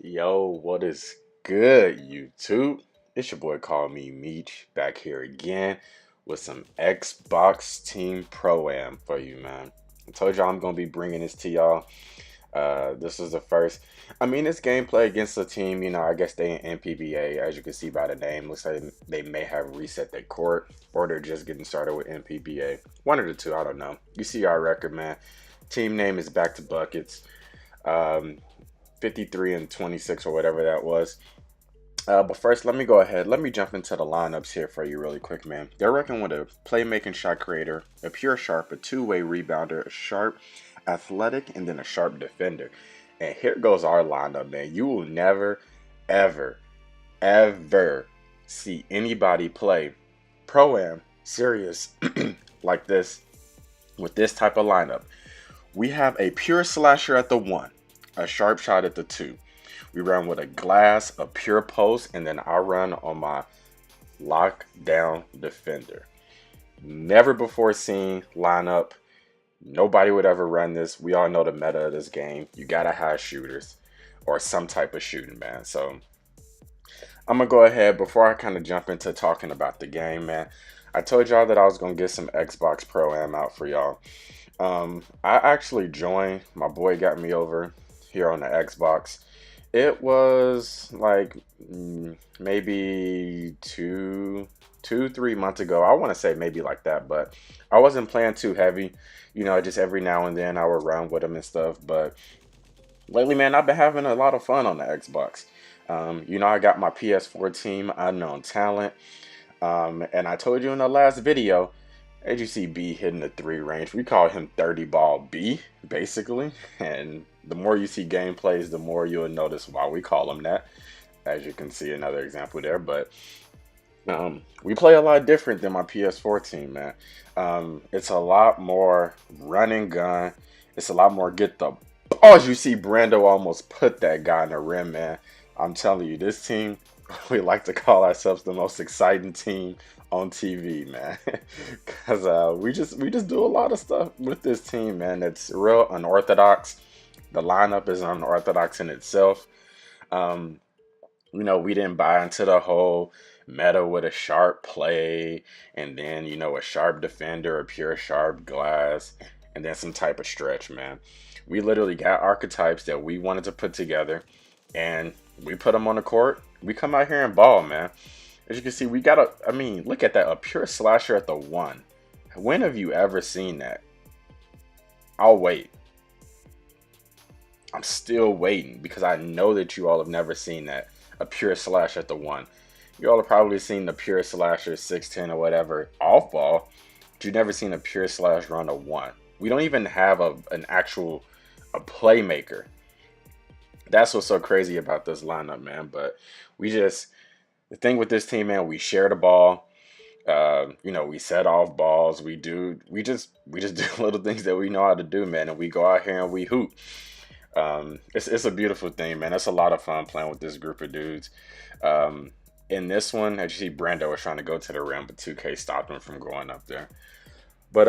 Yo, what is good, YouTube? It's your boy Callmemeech back here again with some Xbox Team Pro-Am for you, man. I told y'all I'm gonna be bringing this to y'all. This is the first. It's gameplay against a team. I guess they in NPBA, as you can see by the name. Looks like they may have reset their court, or they're just getting started with NPBA. One of the two, I don't know. You see our record, man. Team name is Back to Buckets. Um, 53 and 26 or whatever that was. But first, let me go ahead. Let me jump into the lineups here for you really quick, man. They're working with a playmaking shot creator, a pure sharp, a two-way rebounder, a sharp athletic, and then a sharp defender. And here goes our lineup, man. You will never, ever, ever see anybody play Pro-Am serious like this with this type of lineup. We have a pure slasher at the 1, a sharp shot at the 2. We run with a glass, a pure post, and then I run on my lockdown defender. Never before seen lineup. Nobody would ever run this. We all know the meta of this game. You gotta have shooters or some type of shooting, man. So I'm gonna go ahead before I kind of jump into talking about the game, man. I told y'all that I was gonna get some Xbox Pro-Am out for y'all. I actually joined. My boy got me over here on the Xbox. It was like maybe 3 months ago. I want to say maybe like that, but I wasn't playing too heavy. Just every now and then I would run with him and stuff. But lately, man, I've been having a lot of fun on the Xbox. I got my PS4 team, Unknown Talent. And I told you in the last video, as you see B hitting the 3 range, we call him 30 ball B, basically. And the more you see gameplays, the more you'll notice why we call him that. As you can see, another example there. But we play a lot different than my PS4 team, man. It's a lot more run and gun. It's a lot more get the balls. You see Brando almost put that guy in the rim, man. I'm telling you, this team, we like to call ourselves the most exciting team on TV, man. Because we just do a lot of stuff with this team, man. It's real unorthodox. The lineup is unorthodox in itself. Um, we didn't buy into the whole meta with a sharp play and then, a sharp defender, a pure sharp glass, and then some type of stretch, man. We literally got archetypes that we wanted to put together and we put them on the court. We come out here and ball, man. As you can see, we got look at that, a pure slasher at the 1. When have you ever seen that? I'll wait. I'm still waiting because I know that you all have never seen that. A pure slash at the 1. You all have probably seen the pure slasher 6'10" or whatever off ball, but you've never seen a pure slash run a 1. We don't even have an actual playmaker. That's what's so crazy about this lineup, man. But the thing with this team, man, we share the ball. We set off balls. We just do little things that we know how to do, man, and we go out here and we hoop. It's a beautiful thing, man. It's a lot of fun playing with this group of dudes. In this one, as you see, Brando was trying to go to the rim, but 2K stopped him from going up there. But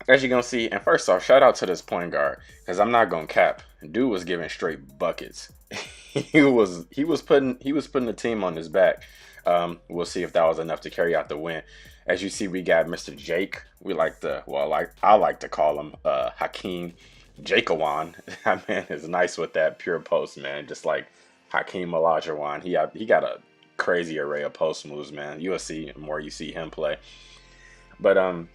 as you're gonna see, and first off, shout out to this point guard, because I'm not gonna cap. Dude was giving straight buckets. he was putting the team on his back. We'll see if that was enough to carry out the win. As you see, we got Mr. Jake. I like to call him Hakeem Jakeawan. That man is nice with that pure post, man. Just like Hakeem Olajuwon. He got a crazy array of post moves, man. You'll see the more you see him play. But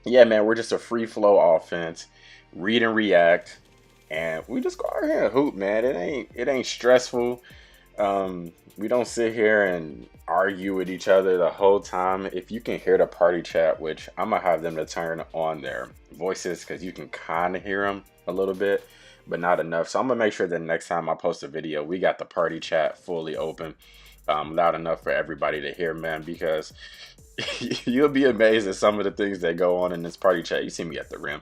yeah, man, we're just a free flow offense, read and react, and we just go out here and hoop, man. It ain't stressful. We don't sit here and argue with each other the whole time. If you can hear the party chat, which I'm gonna have them to turn on their voices because you can kind of hear them a little bit, but not enough. So I'm gonna make sure that next time I post a video, we got the party chat fully open, loud enough for everybody to hear, man, because you'll be amazed at some of the things that go on in this party chat. You see me at the rim,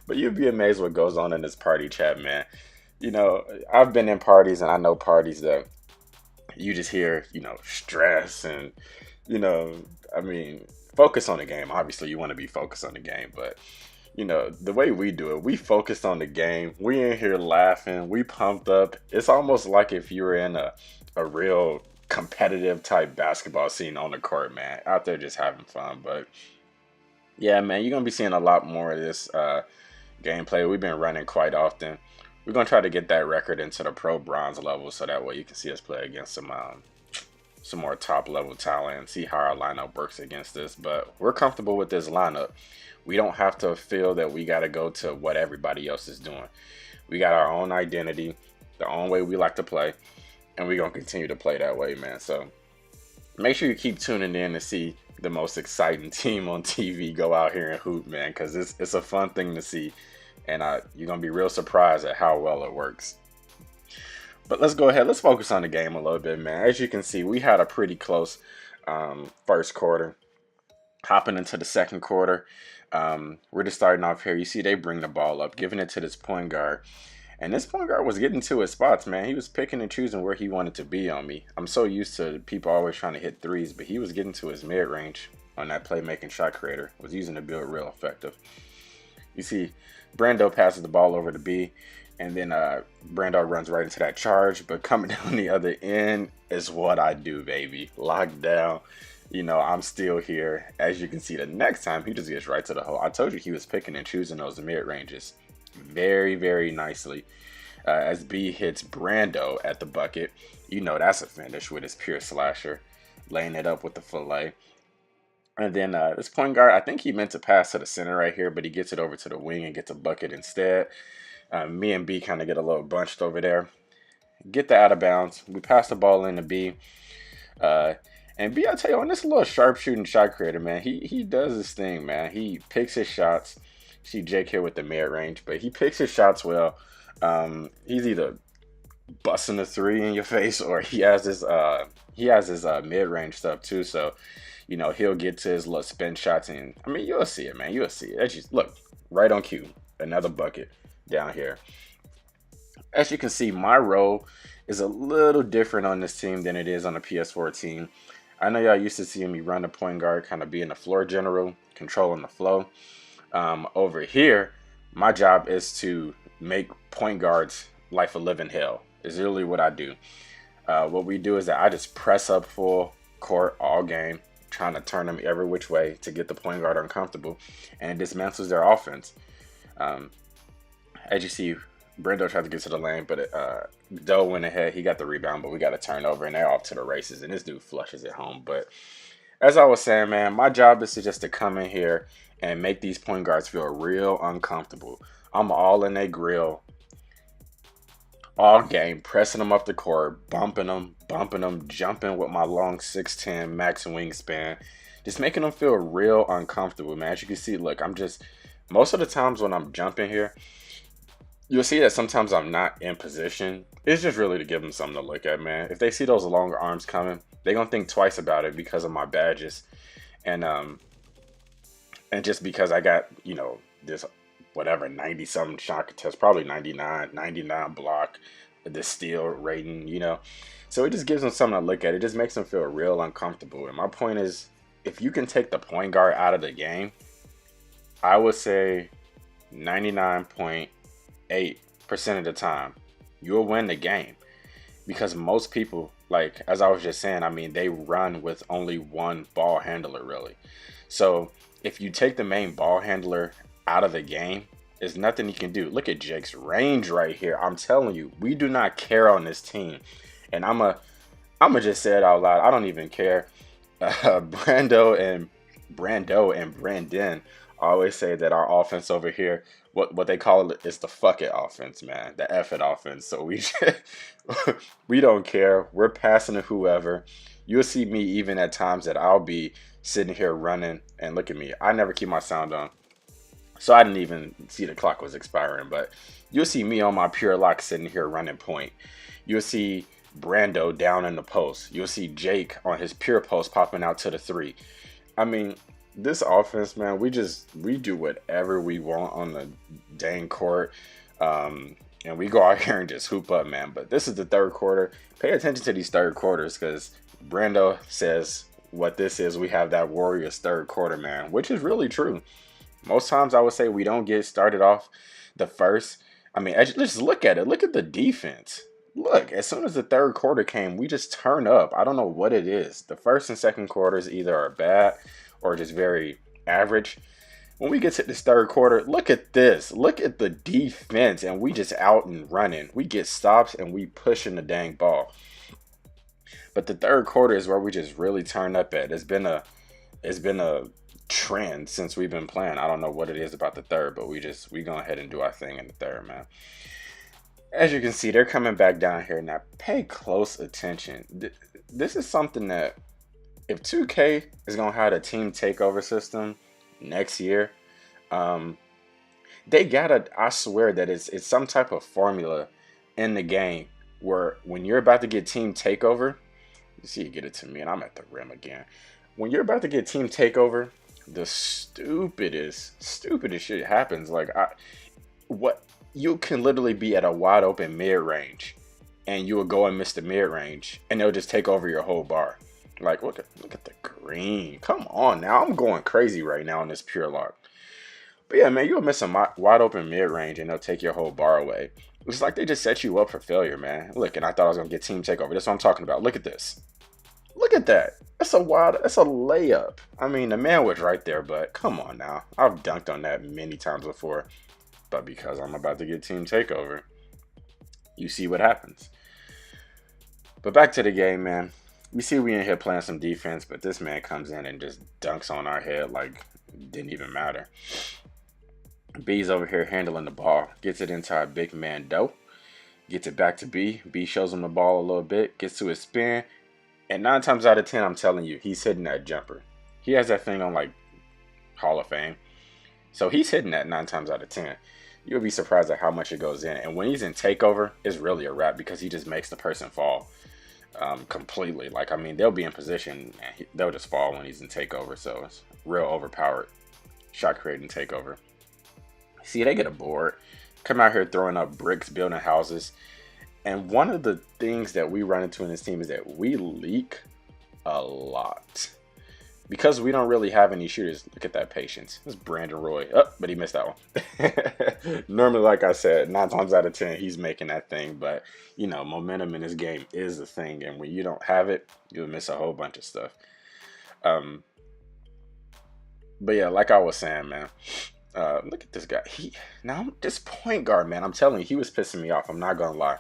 but you'll be amazed what goes on in this party chat, man. I've been in parties and I know parties that you just hear, stress and, focus on the game. Obviously, you want to be focused on the game, but the way we do it, we focused on the game. We in here laughing, we pumped up. It's almost like if you were in a real competitive type basketball scene on the court, man. Out there just having fun. But yeah, man, you're gonna be seeing a lot more of this gameplay. We've been running quite often. We're gonna try to get that record into the pro bronze level, so that way you can see us play against some more top level talent and see how our lineup works against this. But we're comfortable with this lineup. We don't have to feel that we got to go to what everybody else is doing. We got our own identity, the own way we like to play, and we're going to continue to play that way, man. So make sure you keep tuning in to see the most exciting team on TV go out here and hoop, man, because it's a fun thing to see. And you're going to be real surprised at how well it works. But let's go ahead. Let's focus on the game a little bit, man. As you can see, we had a pretty close first quarter. Hopping into the second quarter, we're just starting off here. You see they bring the ball up, giving it to this point guard. And this point guard was getting to his spots, man. He was picking and choosing where he wanted to be on me. I'm so used to people always trying to hit threes, but he was getting to his mid-range on that playmaking shot creator. Was using the build real effective. You see Brando passes the ball over to B. And then Brando runs right into that charge. But coming down the other end is what I do, baby. Locked down. I'm still here. As you can see, the next time he just gets right to the hole. I told you he was picking and choosing those mid-ranges very, very nicely. As B hits Brando at the bucket, that's a finish with his pure slasher. Laying it up with the fillet. And then this point guard, I think he meant to pass to the center right here, but he gets it over to the wing and gets a bucket instead. Me and B kind of get a little bunched over there. Get the out of bounds. We pass the ball into B. And B, I tell you, on this little sharpshooting shot creator, man, he does his thing, man. He picks his shots. See Jake here with the mid-range, but he picks his shots well. He's either busting a three in your face, or he has his mid-range stuff too. So, he'll get to his little spin shots, and I mean, you'll see it, man. You'll see it. That's just, look, right on cue. Another bucket down here. As you can see, my role is a little different on this team than it is on the PS4 team. I know y'all used to seeing me run the point guard, kind of being the floor general, controlling the flow. Over here, my job is to make point guards life a living hell. Is really what I do. What we do is that I just press up full court all game, trying to turn them every which way to get the point guard uncomfortable, and it dismantles their offense. As you see, Brendo tried to get to the lane, but Doe went ahead. He got the rebound, but we got a turnover, and they're off to the races, and this dude flushes it home. But as I was saying, man, my job is to come in here and make these point guards feel real uncomfortable. I'm all in their grill all game, pressing them up the court, bumping them, jumping with my long 6'10 max wingspan, just making them feel real uncomfortable, man. As you can see, look, most of the times when I'm jumping here, you'll see that sometimes I'm not in position. It's just really to give them something to look at, man. If they see those longer arms coming, they're going to think twice about it because of my badges. And just because I got, this whatever 90-something shot contest, probably 99 block, the steal rating, So it just gives them something to look at. It just makes them feel real uncomfortable. And my point is, if you can take the point guard out of the game, I would say 99.8% of the time, you'll win the game. Because most people, like, as I was just saying, I mean, they run with only one ball handler, really. So if you take the main ball handler out of the game, there's nothing you can do. Look at Jake's range right here. I'm telling you, we do not care on this team. And I'm just say it out loud. I don't even care. Brando and Brandon always say that our offense over here, what they call it is the fuck it offense, man. The F it offense. So we don't care. We're passing to whoever. You'll see me even at times that I'll be sitting here running, and look at me. I never keep my sound on. So I didn't even see the clock was expiring, but you'll see me on my pure lock sitting here running point. You'll see Brando down in the post. You'll see Jake on his pure post popping out to the three. I mean, this offense, man, we do whatever we want on the dang court. And we go out here and just hoop up, man. But this is the third quarter. Pay attention to these third quarters, because Brando says what this is. We have that Warriors third quarter, man, which is really true. Most times I would say we don't get started off the first. I mean, just look at it. Look at the defense. Look, as soon as the third quarter came, we just turn up. I don't know what it is. The first and second quarters either are bad or just very average. When we get to this third quarter, look at this. Look at the defense, and we just out and running. We get stops and we pushing the dang ball. But the third quarter is where we just really turn up at. It's been a trend since we've been playing. I don't know what it is about the third, but we go ahead and do our thing in the third, man. As you can see, they're coming back down here now. Pay close attention. This is something that if 2K is gonna have a team takeover system next year, um, they gotta. I swear that it's some type of formula in the game where when you're about to get team takeover, you see, you get it to me, and I'm at the rim again. When you're about to get team takeover, the stupidest shit happens. Like what you can literally be at a wide open mid range, and you will go and miss the mid range, and they'll just take over your whole bar. Like look at the green. Come on now, I'm going crazy right now on this pure lock. But yeah, man, you'll miss a wide open mid range, and they'll take your whole bar away. It's like they just set you up for failure, man. Look, and I thought I was gonna get team takeover. That's what I'm talking about. Look at this. Look at that. That's a layup. I mean, the man was right there, but come on now. I've dunked on that many times before. But because I'm about to get team takeover, you see what happens. But back to the game, man. We see we in here playing some defense, but this man comes in and just dunks on our head like it didn't even matter. B's over here handling the ball. Gets it into our big man Doe. Gets it back to B. B shows him the ball a little bit. Gets to his spin. And 9 times out of 10, I'm telling you, he's hitting that jumper. He has that thing on like Hall of Fame. So he's hitting that 9 times out of 10. You'll be surprised at how much it goes in. And when he's in takeover, it's really a wrap because he just makes the person fall completely. Like, I mean, they'll be in position and they'll just fall when he's in takeover. So it's real overpowered shot creating takeover. See, they get a board. Come out here throwing up bricks, building houses. And one of the things that we run into in this team is that we leak a lot. Because we don't really have any shooters. Look at that patience. It's Brandon Roy. Oh, but he missed that one. Normally, like I said, 9 times out of 10, he's making that thing. But, you know, momentum in this game is the thing. And when you don't have it, you'll miss a whole bunch of stuff. But yeah, like I was saying, man. Look at this guy. This point guard, man, I'm telling you, he was pissing me off. I'm not going to lie.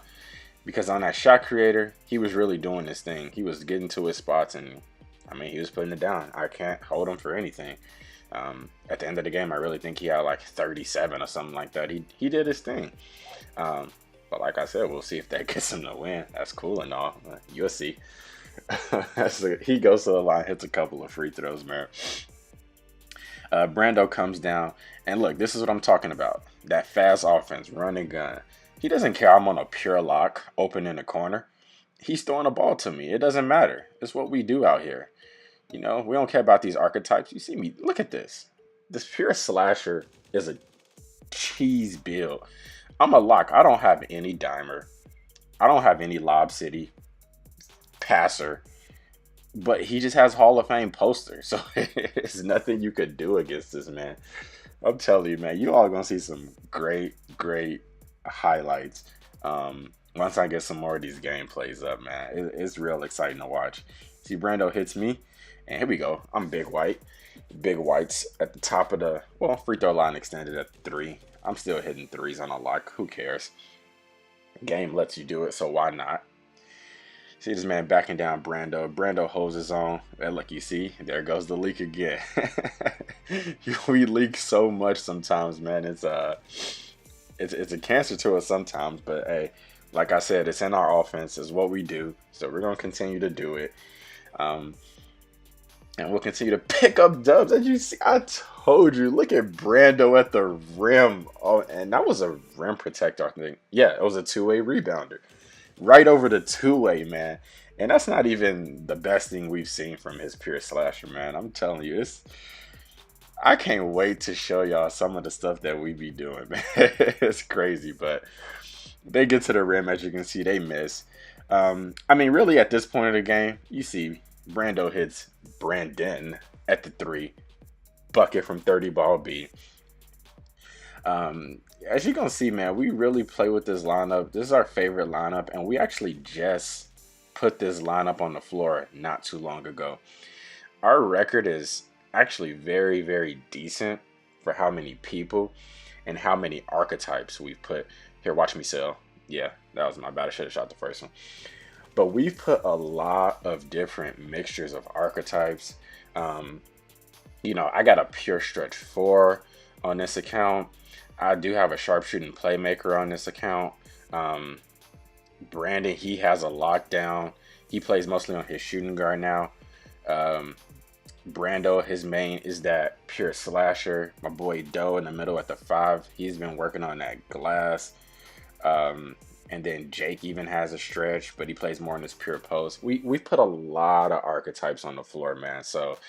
Because on that shot creator, he was really doing this thing. He was getting to his spots, and I mean, he was putting it down. I can't hold him for anything. At the end of the game, I really think he had like 37 or something like that. He did his thing. But like I said, we'll see if that gets him to win. That's cool and all. You'll see. He goes to the line, hits a couple of free throws, man. Brando comes down, and look, this is what I'm talking about. That fast offense, run and gun. He doesn't care I'm on a pure lock, open in the corner. He's throwing a ball to me. It doesn't matter. It's what we do out here. You know, we don't care about these archetypes. You see me. Look at this. This pure slasher is a cheese build. I'm a lock. I don't have any dimer. I don't have any Lob City passer. But he just has Hall of Fame poster. So there's nothing you could do against this man. I'm telling you, man. You all are going to see some great highlights once I get some more of these gameplays up, man. It's real exciting to watch. See, Brando hits me, and here we go. I'm big whites at the top of the free throw line extended at 3. I'm still hitting threes on a lock. Who cares? Game lets you do it, so why not? See this man backing down Brando holds his own. And look, you see, there goes the leak again. We leak so much sometimes, man. It's a cancer to us sometimes, but hey, like I said, it's in our offense. It's what we do, so we're gonna continue to do it, and we'll continue to pick up dubs. As you see, I told you. Look at Brando at the rim. Oh, and that was a rim protector, I think. Yeah, it was a 2-way rebounder, right over the 2-way, man. And that's not even the best thing we've seen from his pure slasher, man. I'm telling you, I can't wait to show y'all some of the stuff that we be doing, man. It's crazy, but they get to the rim. As you can see, they miss. I mean, really, at this point of the game, you see Brando hits Brandon at the 3. Bucket from 30 ball B. As you can see, man, we really play with this lineup. This is our favorite lineup, and we actually just put this lineup on the floor not too long ago. Our record is actually very, very decent for how many people and how many archetypes we've put. Here, watch me sell. Yeah, that was my bad. I should have shot the first one. But we've put a lot of different mixtures of archetypes. Um, I got a pure stretch 4 on this account. I do have a sharpshooting playmaker on this account. Um, Brandon, he has a lockdown. He plays mostly on his shooting guard now. Um, Brando, his main is that pure slasher. My boy Doe in the middle at the 5. He's been working on that glass. And then Jake even has a stretch, but he plays more in this pure post. We've put a lot of archetypes on the floor, man. So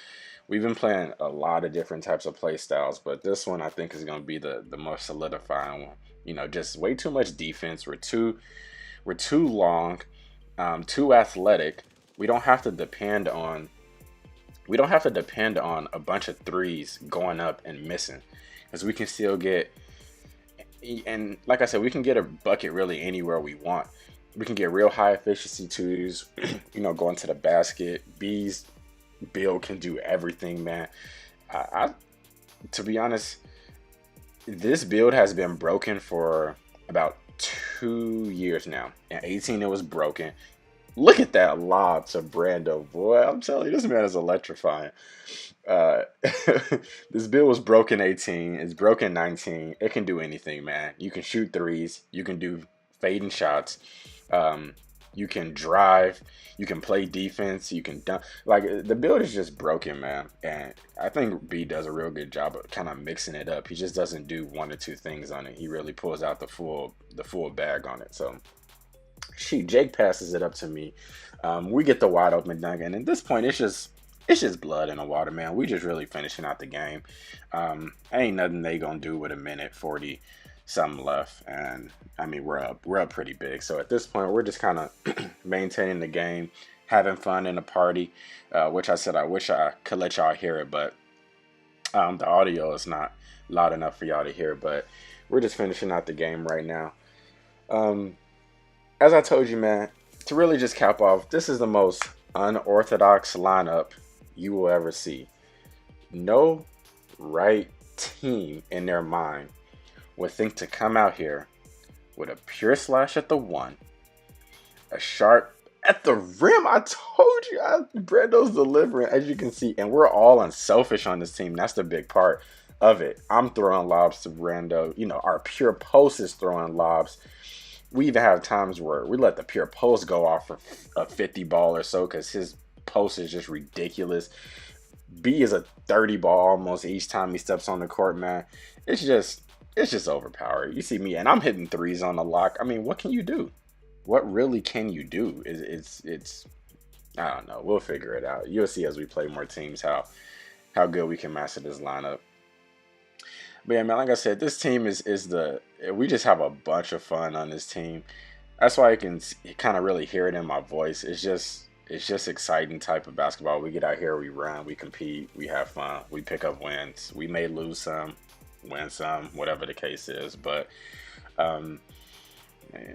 we've been playing a lot of different types of play styles, but this one I think is going to be the most solidifying one. Just way too much defense. We're too long, too athletic. We don't have to depend on a bunch of threes going up and missing, because we can still get. And like I said, we can get a bucket really anywhere we want. We can get real high efficiency twos, going to the basket. B's build can do everything, man. To be honest, this build has been broken for about 2 years now. In 18, it was broken. Look at that lob to Brando, boy. I'm telling you, this man is electrifying. Uh, this build was broken 18. It's broken 19. It can do anything, man. You can shoot threes. You can do fading shots. You can drive. You can play defense. You can dunk. Like, the build is just broken, man. And I think B does a real good job of kind of mixing it up. He just doesn't do one or two things on it. He really pulls out the full bag on it. So, shoot, Jake passes it up to me. We get the wide open dunk, and at this point, it's just blood in the water, man. We just really finishing out the game. Ain't nothing they gonna do with a minute 40 something left, and I mean we're up pretty big. So at this point, we're just kind of maintaining the game, having fun in the party. Which I said I wish I could let y'all hear it, but the audio is not loud enough for y'all to hear. But we're just finishing out the game right now. As I told you, man, to really just cap off, this is the most unorthodox lineup you will ever see. No right team in their mind would think to come out here with a pure slash at the 1, a sharp at the rim. I told you, Brando's delivering, as you can see, and we're all unselfish on this team. That's the big part of it. I'm throwing lobs to Brando. Our pure post is throwing lobs. We even have times where we let the pure post go off for a 50 ball or so because his post is just ridiculous. B is a 30 ball almost each time he steps on the court, man. It's just overpowered. You see me, and I'm hitting threes on the lock. I mean, what can you do? What really can you do? It's I don't know. We'll figure it out. You'll see as we play more teams how good we can master this lineup. But yeah, man, like I said, this team we just have a bunch of fun on this team. That's why you can kind of really hear it in my voice. It's just exciting type of basketball. We get out here, we run, we compete, we have fun, we pick up wins. We may lose some, win some, whatever the case is. But man,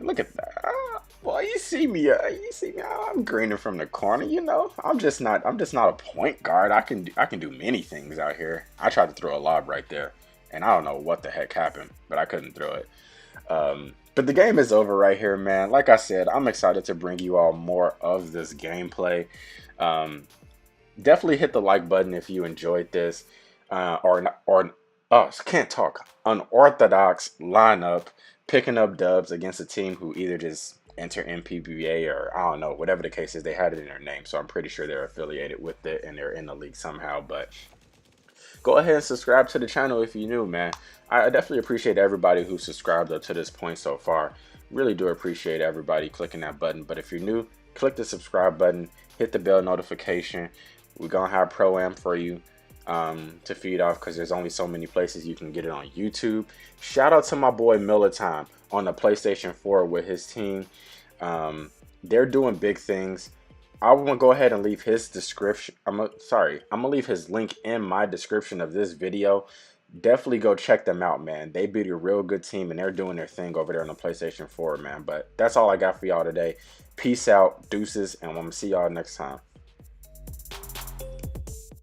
look at that. Boy, you see me. I'm greening from the corner. I'm just not a point guard. I can do many things out here. I tried to throw a lob right there, and I don't know what the heck happened, but I couldn't throw it. But the game is over right here, man. Like I said, I'm excited to bring you all more of this gameplay. Definitely hit the like button if you enjoyed this, can't talk. Unorthodox lineup, picking up dubs against a team who either just enter NPBA or I don't know, whatever the case is. They had it in their name, so I'm pretty sure they're affiliated with it and they're in the league somehow. But go ahead and subscribe to the channel if you're new, man. I definitely appreciate everybody who subscribed up to this point so far. Really do appreciate everybody clicking that button. But if you're new, click the subscribe button, hit the bell notification. We're gonna have Pro-Am for you to feed off because there's only so many places you can get it on YouTube. Shout out to my boy Militime on the PlayStation 4 with his team. They're doing big things. I want to go ahead and leave his description. I'm gonna leave his link in my description of this video. definitely go check them out, man. They beat a real good team and they're doing their thing over there on the PlayStation 4, man. But that's all I got for y'all today. Peace out, deuces, and I'm gonna see y'all next time.